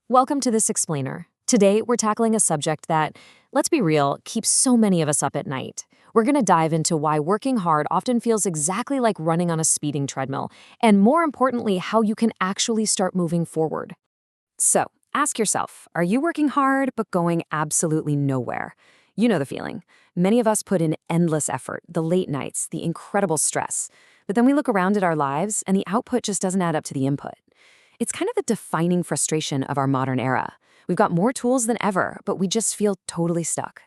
Welcome to This Explainer. Today, we're tackling a subject that, let's be real, keeps so many of us up at night. We're going to dive into why working hard often feels exactly like running on a speeding treadmill, and more importantly, how you can actually start moving forward. So, ask yourself, are you working hard but going absolutely nowhere? You know the feeling. Many of us put in endless effort, the late nights, the incredible stress. But then we look around at our lives, and the output just doesn't add up to the input. It's kind of the defining frustration of our modern era. We've got more tools than ever, but we just feel totally stuck.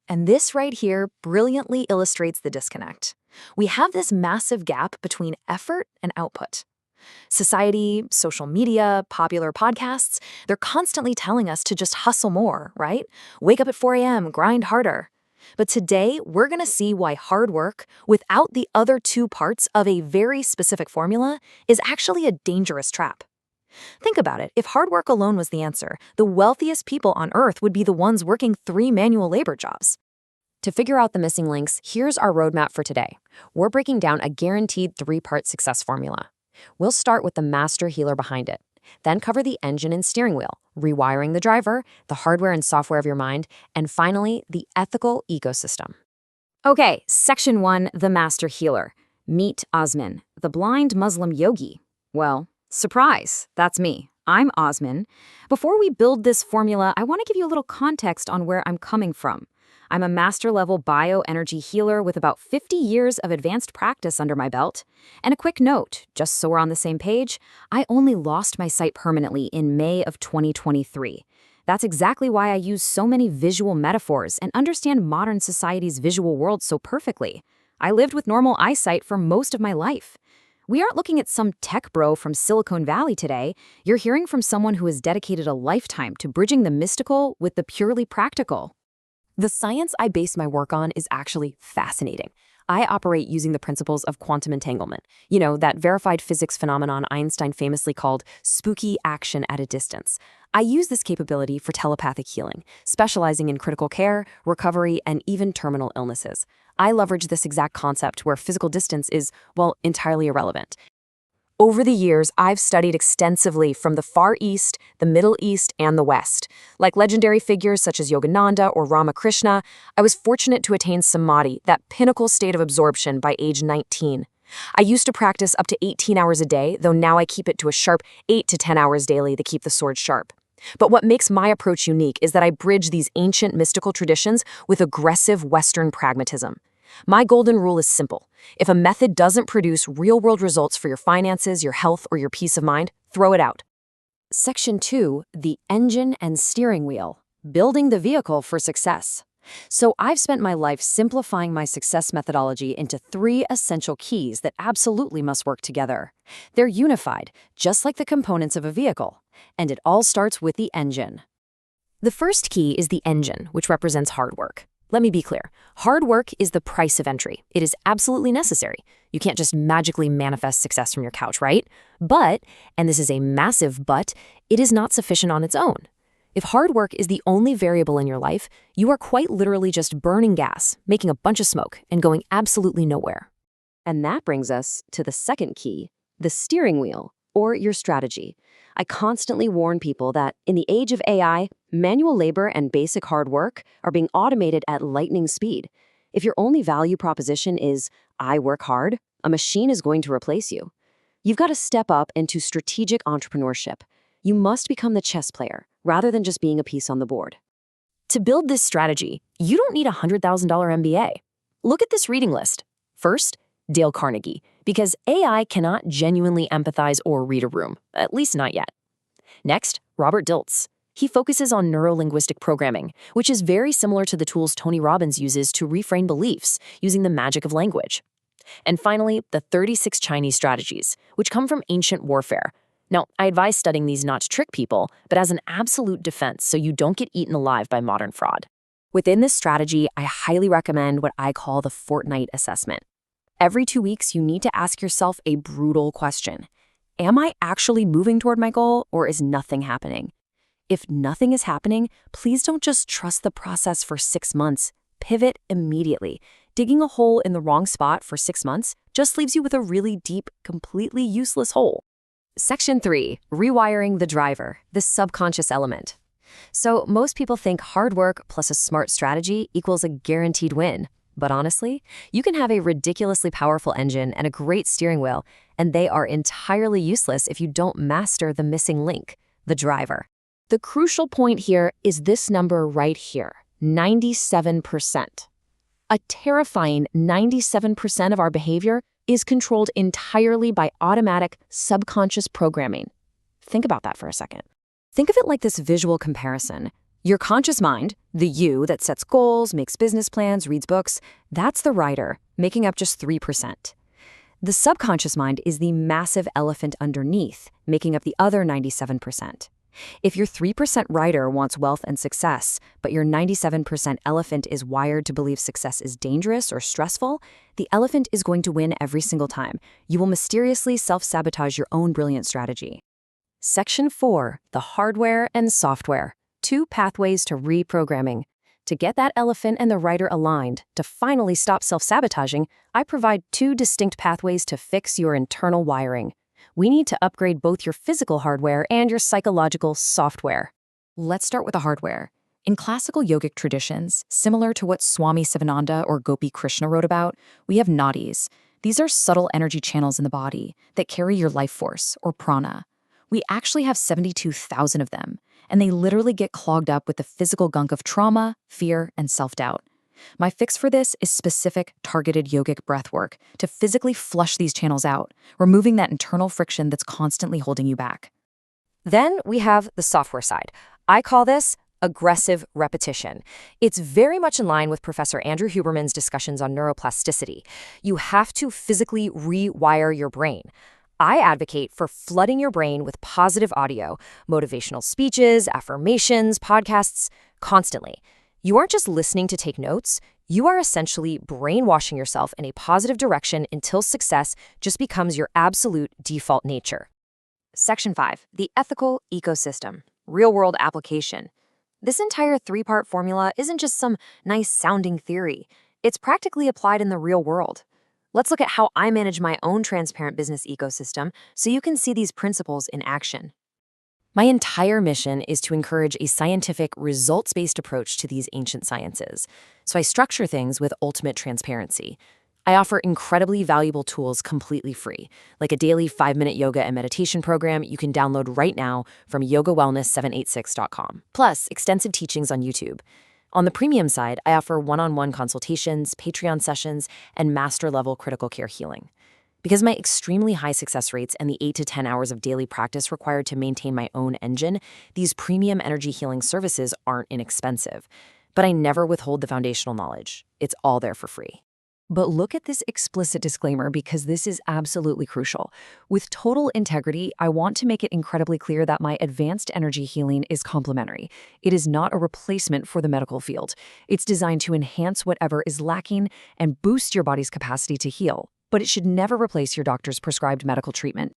And this right here brilliantly illustrates the disconnect. We have this massive gap between effort and output. Society, social media, popular podcasts, they're constantly telling us to just hustle more, right? Wake up at 4 a.m., grind harder. But today, we're going to see why hard work, without the other two parts of a very specific formula, is actually a dangerous trap. Think about it. If hard work alone was the answer, the wealthiest people on Earth would be the ones working 3 manual labor jobs. To figure out the missing links, here's our roadmap for today. We're breaking down a guaranteed 3-part success formula. We'll start with the master healer behind it, then cover the engine and steering wheel, rewiring the driver, the hardware and software of your mind, and finally, the ethical ecosystem. Okay, Section 1, the master healer. Meet Osman, the blind Muslim yogi. Well, surprise, that's me. I'm Osman. Before we build this formula, I want to give you a little context on where I'm coming from. I'm a master-level bioenergy healer with about 50 years of advanced practice under my belt. And a quick note, just so we're on the same page, I only lost my sight permanently in May of 2023. That's exactly why I use so many visual metaphors and understand modern society's visual world so perfectly. I lived with normal eyesight for most of my life. We aren't looking at some tech bro from Silicon Valley today. You're hearing from someone who has dedicated a lifetime to bridging the mystical with the purely practical. The science I base my work on is actually fascinating. I operate using the principles of quantum entanglement. You know, that verified physics phenomenon Einstein famously called spooky action at a distance. I use this capability for telepathic healing, specializing in critical care, recovery, and even terminal illnesses. I leverage this exact concept where physical distance is, well, entirely irrelevant. Over the years, I've studied extensively from the Far East, the Middle East, and the West. Like legendary figures such as Yogananda or Ramakrishna, I was fortunate to attain samadhi, that pinnacle state of absorption, by age 19. I used to practice up to 18 hours a day, though now I keep it to a sharp 8 to 10 hours daily to keep the sword sharp. But what makes my approach unique is that I bridge these ancient mystical traditions with aggressive Western pragmatism. My golden rule is simple. If a method doesn't produce real-world results for your finances, your health, or your peace of mind, throw it out. Section 2, the engine and steering wheel, building the vehicle for success. So I've spent my life simplifying my success methodology into 3 essential keys that absolutely must work together. They're unified, just like the components of a vehicle, and it all starts with the engine. The first key is the engine, which represents hard work. Let me be clear. Hard work is the price of entry. It is absolutely necessary. You can't just magically manifest success from your couch, right? But, and this is a massive but, it is not sufficient on its own. If hard work is the only variable in your life, you are quite literally just burning gas, making a bunch of smoke, and going absolutely nowhere. And that brings us to the second key, the steering wheel, or your strategy. I constantly warn people that in the age of AI, manual labor and basic hard work are being automated at lightning speed. If your only value proposition is, I work hard, a machine is going to replace you. You've got to step up into strategic entrepreneurship. You must become the chess player, rather than just being a piece on the board. To build this strategy, you don't need a $100,000 MBA. Look at this reading list. First, Dale Carnegie, because AI cannot genuinely empathize or read a room, at least not yet. Next, Robert Dilts. He focuses on neuro-linguistic programming, which is very similar to the tools Tony Robbins uses to reframe beliefs using the magic of language. And finally, the 36 Chinese strategies, which come from ancient warfare. Now, I advise studying these not to trick people, but as an absolute defense so you don't get eaten alive by modern fraud. Within this strategy, I highly recommend what I call the fortnight assessment. Every 2 weeks, you need to ask yourself a brutal question. Am I actually moving toward my goal, or is nothing happening? If nothing is happening, please don't just trust the process for 6 months. Pivot immediately. Digging a hole in the wrong spot for 6 months just leaves you with a really deep, completely useless hole. Section 3, rewiring the driver, the subconscious element. So most people think hard work plus a smart strategy equals a guaranteed win. But honestly, you can have a ridiculously powerful engine and a great steering wheel, and they are entirely useless if you don't master the missing link, the driver. The crucial point here is this number right here, 97%. A terrifying 97% of our behavior is controlled entirely by automatic subconscious programming. Think about that for a second. Think of it like this visual comparison. Your conscious mind, the you that sets goals, makes business plans, reads books, that's the rider, making up just 3%. The subconscious mind is the massive elephant underneath, making up the other 97%. If your 3% rider wants wealth and success, but your 97% elephant is wired to believe success is dangerous or stressful, the elephant is going to win every single time. You will mysteriously self-sabotage your own brilliant strategy. Section 4, the hardware and software. 2 pathways to reprogramming. To get that elephant and the rider aligned, to finally stop self-sabotaging, I provide 2 distinct pathways to fix your internal wiring. We need to upgrade both your physical hardware and your psychological software. Let's start with the hardware. In classical yogic traditions, similar to what Swami Sivananda or Gopi Krishna wrote about, we have nadis. These are subtle energy channels in the body that carry your life force, or prana. We actually have 72,000 of them, and they literally get clogged up with the physical gunk of trauma, fear, and self-doubt. My fix for this is specific, targeted yogic breath work to physically flush these channels out, removing that internal friction that's constantly holding you back. Then we have the software side. I call this aggressive repetition. It's very much in line with Professor Andrew Huberman's discussions on neuroplasticity. You have to physically rewire your brain. I advocate for flooding your brain with positive audio, motivational speeches, affirmations, podcasts, constantly. You aren't just listening to take notes, you are essentially brainwashing yourself in a positive direction until success just becomes your absolute default nature. Section 5, the ethical ecosystem, real-world application. This entire 3-part formula isn't just some nice-sounding theory. It's practically applied in the real world. Let's look at how I manage my own transparent business ecosystem so you can see these principles in action. My entire mission is to encourage a scientific, results-based approach to these ancient sciences. So I structure things with ultimate transparency. I offer incredibly valuable tools completely free, like a daily 5-minute yoga and meditation program you can download right now from yogawellness786.com, plus extensive teachings on YouTube. On the premium side, I offer one-on-one consultations, Patreon sessions, and master-level critical care healing. Because my extremely high success rates and the 8 to 10 hours of daily practice required to maintain my own engine, these premium energy healing services aren't inexpensive. But I never withhold the foundational knowledge. It's all there for free. But look at this explicit disclaimer because this is absolutely crucial. With total integrity, I want to make it incredibly clear that my advanced energy healing is complementary. It is not a replacement for the medical field. It's designed to enhance whatever is lacking and boost your body's capacity to heal. But it should never replace your doctor's prescribed medical treatment.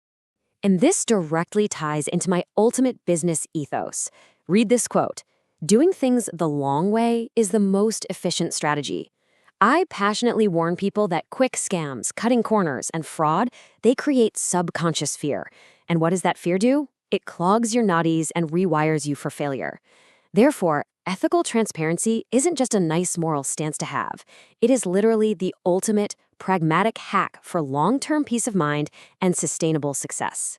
And this directly ties into my ultimate business ethos. Read this quote: "Doing things the long way is the most efficient strategy." I passionately warn people that quick scams, cutting corners, and fraud, they create subconscious fear. And what does that fear do? It clogs your nadis and rewires you for failure. Therefore, ethical transparency isn't just a nice moral stance to have. It is literally the ultimate pragmatic hack for long-term peace of mind and sustainable success.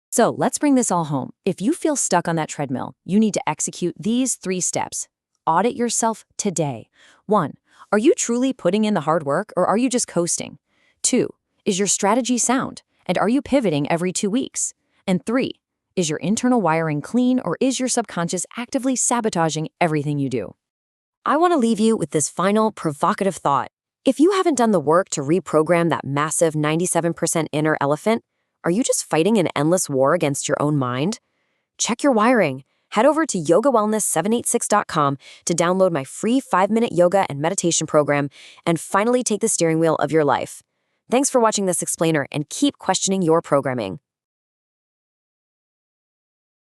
So let's bring this all home. If you feel stuck on that treadmill, you need to execute these 3 steps. Audit yourself today. 1. Are you truly putting in the hard work, or are you just coasting? 2. Is your strategy sound, and are you pivoting every 2 weeks? And 3. Is your internal wiring clean, or is your subconscious actively sabotaging everything you do? I want to leave you with this final provocative thought. If you haven't done the work to reprogram that massive 97% inner elephant, are you just fighting an endless war against your own mind? Check your wiring. Head over to yogawellness786.com to download my free 5-minute yoga and meditation program and finally take the steering wheel of your life. Thanks for watching this explainer and keep questioning your programming.